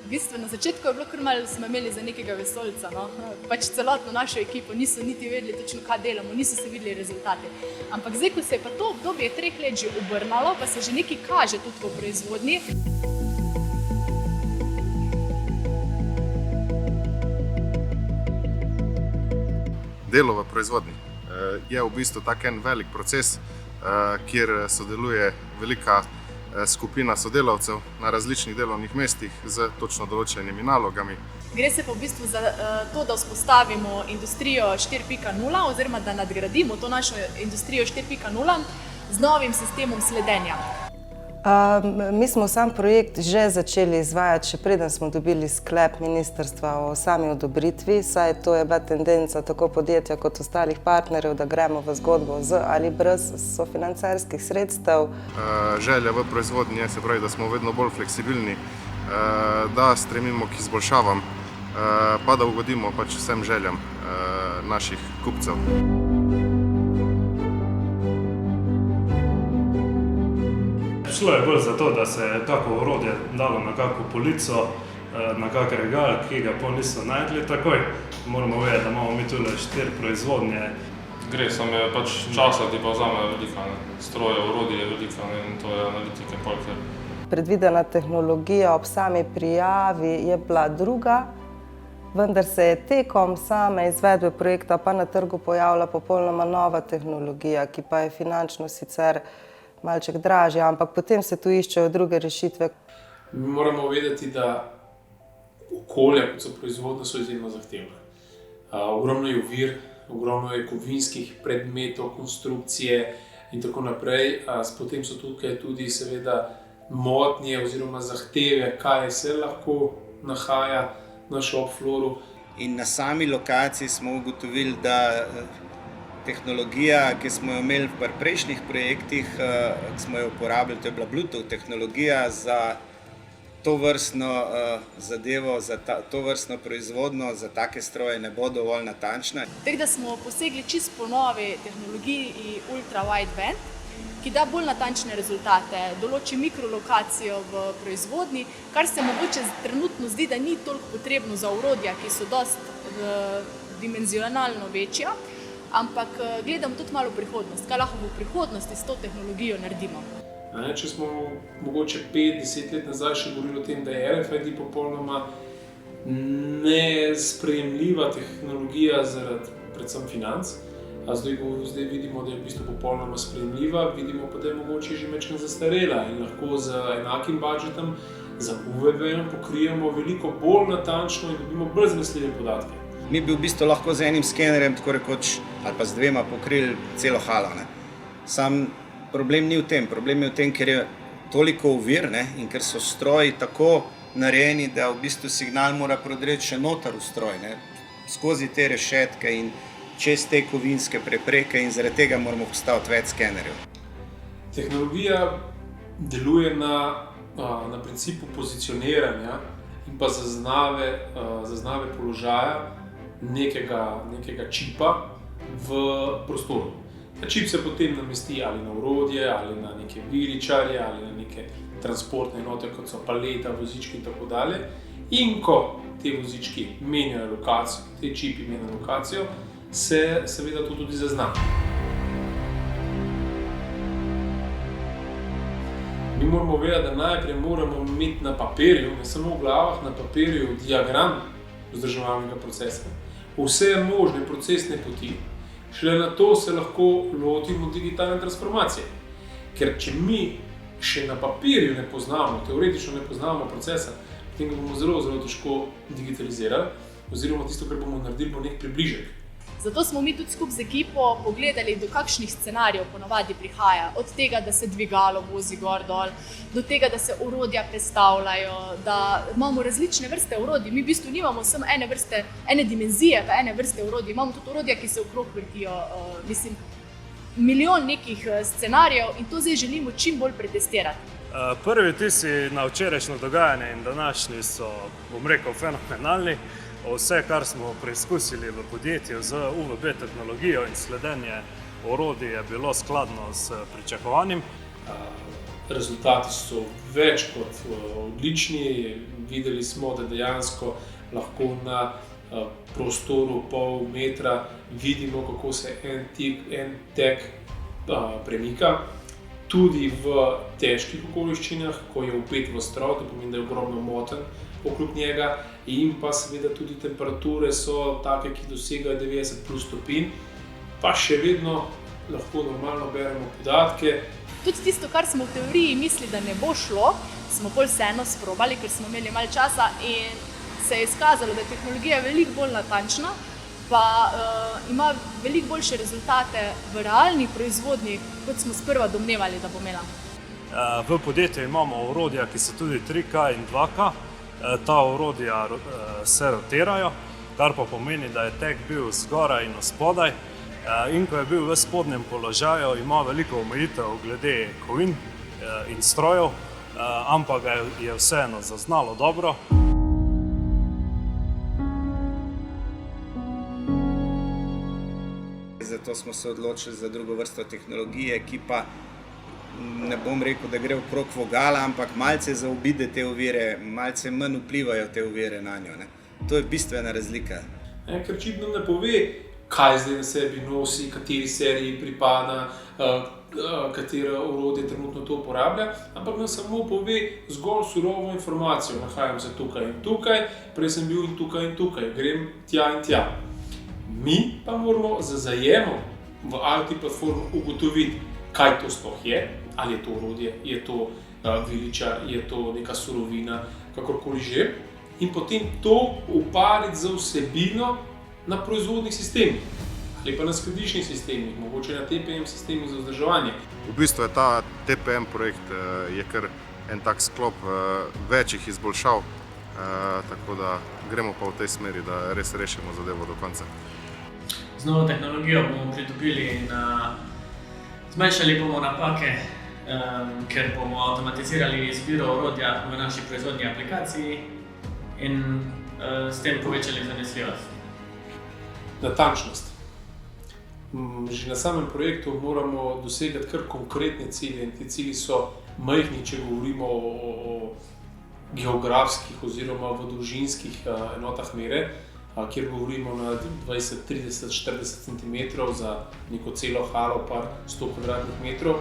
V bistvu na začetku je bilo kar malo, smo imeli za nekega vesoljca, no. Pač celotno našo ekipo niso niti vedeli točno, kaj delamo, niso se videli rezultati. Ampak zdaj, ko se je pa to obdobje 3 let že obrnalo, pa se že nekaj kaže tudi v proizvodnji. Delo v proizvodnji je v bistvu tak en velik proces, kjer sodeluje velika skupina sodelavcev na različnih delovnih mestih z točno določenimi nalogami. Gre se pa v bistvu za to, da vzpostavimo industrijo 4.0 oziroma da nadgradimo to našo industrijo 4.0 z novim sistemom sledenja. Mi smo sam projekt že začeli izvajati, še preden smo dobili sklep ministrstva o sami odobritvi, saj to je bila tendenca tako podjetja kot ostalih partnerjev, da gremo v zgodbo z ali brez sofinancerskih sredstev. Želja v proizvodnji je, se pravi, da smo vedno bolj fleksibilni, da stremimo k izboljšavam, pa da ugodimo pač vsem željam naših kupcev. Šlo je bolj za to, da se je kako orodje dalo na kako polico, na kak regal, ki ga pa niso najdli takoj. Moramo vedeti, da imamo mi tule 4 proizvodnje. Gre, samo je pač časa ti pa vzame velika, stroje, orodje je velika in to je analitike polker. Predvidena tehnologija ob sami prijavi je bila druga, vendar se je tekom same izvedbe projekta pa na trgu pojavila popolnoma nova tehnologija, ki pa je finančno sicer malček dražja, ampak potem se tu iščejo druge rešitve. Mi moramo vedeti, da okolja, kot so proizvodnje, so izjemno zahtevne. Ogromno je ovir, ogromno je kovinskih predmetov, konstrukcije in tako naprej. Potem so tukaj tudi seveda motnje oziroma zahteve, kaj se lahko nahaja na shop floru. In na sami lokaciji smo ugotovili, da tehnologija, ki smo jo imeli v prejšnjih projektih, ki smo jo uporabili, to je bila Bluetooth tehnologija za to vrstno zadevo, za to vrstno proizvodno, za take stroje ne bo dovolj natančna. Tako da smo posegli čisto po novi tehnologiji Ultra Wideband, ki da bolj natančne rezultate, določi mikrolokacijo v proizvodnji, kar se mogoče trenutno zdi, da ni toliko potrebno za orodja, ki so dosti dimenzionalno večja, ampak gledam tudi malo v prihodnost, kaj lahko v prihodnosti s to tehnologijo naredimo. Če smo mogoče 5-10 let nazaj še govorili o tem, da je RFID popolnoma nesprejemljiva tehnologija zaradi predvsem financ, zdaj vidimo, da je v bistvu popolnoma sprejemljiva, vidimo pa, da je mogoče že majčkeno zastarela in lahko z enakim budžetom, za UVB-jem pokrijemo veliko bolj natančno in dobimo bolj zanesljive podatke. Mi bi v bistvu lahko z enim skenerjem, tako rekoč, ali pa z 2 pokrili celo halo. Sam problem ni v tem. Problem je v tem, ker je toliko ovir in ker so stroji tako narejeni, da v bistvu signal mora prodreči še noter v stroj, skozi te rešetke in čez te kovinske prepreke in zaradi tega moramo postaviti več skenerjev. Tehnologija deluje na principu pozicioniranja in pa zaznave položaja nekega čipa v prostoru. Ta čip se potem namesti ali na orodje, ali na neke viričarje, ali na neke transportne enote, kot so paleta, vozički in tako dalje. In ko te vozički menjajo lokacijo, te čipi menjajo lokacijo, se seveda to tudi zazna. Mi moramo vedeti, da najprej moramo imeti na papirju, ne samo v glavah, na papirju diagram vzdrževalnega procesa. Vse možne procesne poti. Šele na to se lahko lotimo digitalne transformacije. Ker če mi še na papirju ne poznamo, teoretično ne poznamo procesa, potem ga bomo zelo, zelo težko digitalizirali, oziroma tisto, kar bomo naredili, bo nek približek. Zato smo mi tudi skupaj z ekipo pogledali, do kakšnih scenarijev ponavadi prihaja. Od tega, da se dvigalo vozi gor dol, do tega, da se orodja prestavljajo, da imamo različne vrste orodij. Mi v bistvu nimamo samo ene dimenzije, pa ene vrste orodij. Imamo tudi orodja, ki se okrog vrtijo, milijon nekih scenarijev in to zdaj želimo čim bolj pretestirati. Prvi vtisi na včerajšnje dogajanje in današnji so, bom rekel, fenomenalni. Vse, kar smo preizkusili v podjetju z UVB tehnologijo in sledenje orodij, je bilo skladno s pričakovanjem. rezultati so več kot odlični. Videli smo, da dejansko lahko na prostoru pol metra vidimo, kako se en tek premika. Tudi v težkih okoliščinah, ko je vpet v stroj, to pomeni, da je ogromno motenj okrog njega, in pa seveda tudi temperature so take, ki dosegajo 90+ stopinj, pa še vedno lahko normalno beremo podatke. Tudi tisto, kar smo v teoriji mislili, da ne bo šlo, smo bolj vseeno sprobali, ker smo imeli malo časa in se je izkazalo, da je tehnologija veliko bolj natančna, pa ima veliko boljše rezultate v realni proizvodnji, kot smo sprva domnevali, da bo imela. V podjetju imamo orodja, ki so tudi 3K in 2K. Ta orodja se rotirajo, kar pa pomeni, da je tek bil zgoraj in spodaj. In ko je bil v spodnjem položaju, ima veliko omejitev glede kovin in strojev, ampak ga je vseeno zaznalo dobro. Zato smo se odločili za drugo vrsto tehnologije, ki pa ne bom rekel, da gre okrog vogala, ampak malce zaobide te ovire, malce manj vplivajo te ovire na njo. To je bistvena razlika. Ker čip nam ne pove, kaj zdaj na sebi nosi, kateri seriji pripada, katero orodje trenutno to uporablja, ampak nam samo pove zgolj surovo informacijo. Nahajam se tukaj in tukaj, prej sem bil tukaj in tukaj, grem tja in tja. Mi pa moramo z zajemom v IoT platformu ugotoviti, kaj to sploh je, ali je to orodje, je to viličar, je to neka surovina, kakorkoli že, in potem to upariti z vsebino na proizvodnih sistemih ali pa na skladiščnih sistemih, mogoče na TPM sistemih za vzdrževanje. V bistvu je ta TPM projekt je kar en tak sklop večjih izboljšav, tako da gremo pa v tej smeri, da res rešimo zadevo do konca. Z novo tehnologijo bomo pridobili zmanjšali bomo napake, ker bomo avtomatizirali izbiro orodja v naši proizvodni aplikaciji in s tem povečali zanesljivost. Natančnost. Že na samem projektu moramo dosegati kar konkretne cilje in ti cilji so majhni, če govorimo o geografskih oziroma v dolžinskih enotah mere, kjer govorimo na 20, 30, 40 cm za neko celo halo, par 100 m2,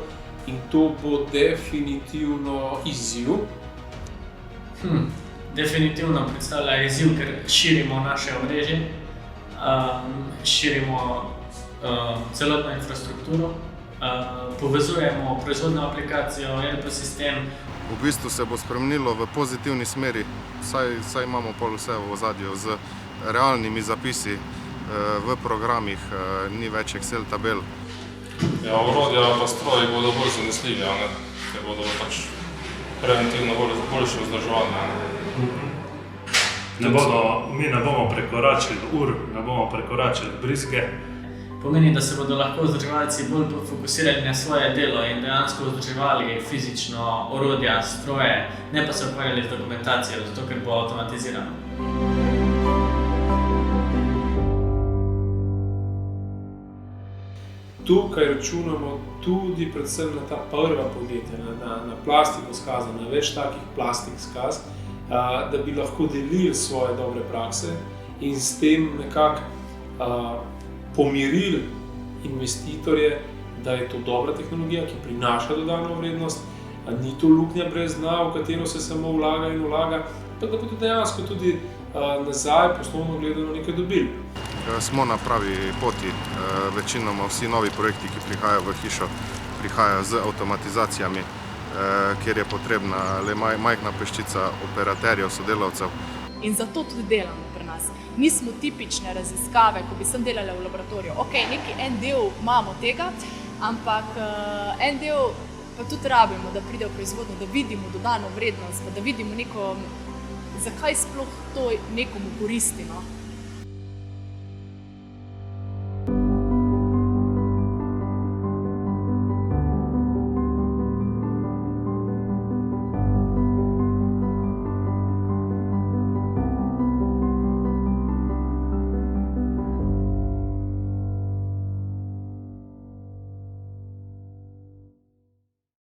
in to bo definitivno izziv. Definitivno predstavlja izziv, ker širimo naše omrežje, širimo celotno infrastrukturo, povezujemo proizvodno aplikacijo, ERP sistem. V bistvu se bo spremenilo v pozitivni smeri, saj imamo pol vse v ozadju z realnimi zapisi v programih, ni več Excel tabel. Ja, orodja pa stroji bodo bolj zanesljivi, ker bodo pač preventivno boljše vzdrževane. Mi ne bomo prekoračili ur, ne bomo prekoračili brizge. Pomeni, da se bodo lahko vzdrževalci bolj fokusirali na svoje delo in dejansko vzdrževali fizično orodja, stroje, ne pa se ukvarjali z dokumentacijo, zato ker bo avtomatizirano. Tukaj računamo tudi predvsem na ta prva podjetja, na plastiko skaza, na več takih plastik skaz, da bi lahko delili svoje dobre prakse in s tem nekako pomirili investitorje, da je to dobra tehnologija, ki prinaša dodano vrednost, ni to luknja brez dna, v katero se samo vlaga in vlaga, pa da bodo dejansko tudi nazaj poslovno gledano nekaj dobili. Smo na pravi poti, večinoma vsi novi projekti, ki prihajajo v hišo, prihajajo z avtomatizacijami, kjer je potrebna le majhna peščica operaterjev, sodelavcev. In zato tudi delamo pri nas. Nismo tipične raziskave, ko bi sem delala v laboratoriju. Ok, en del imamo tega, ampak en del pa tudi rabimo, da pride v proizvodnjo, da vidimo dodano vrednost, da vidimo zakaj sploh to nekomu koristi.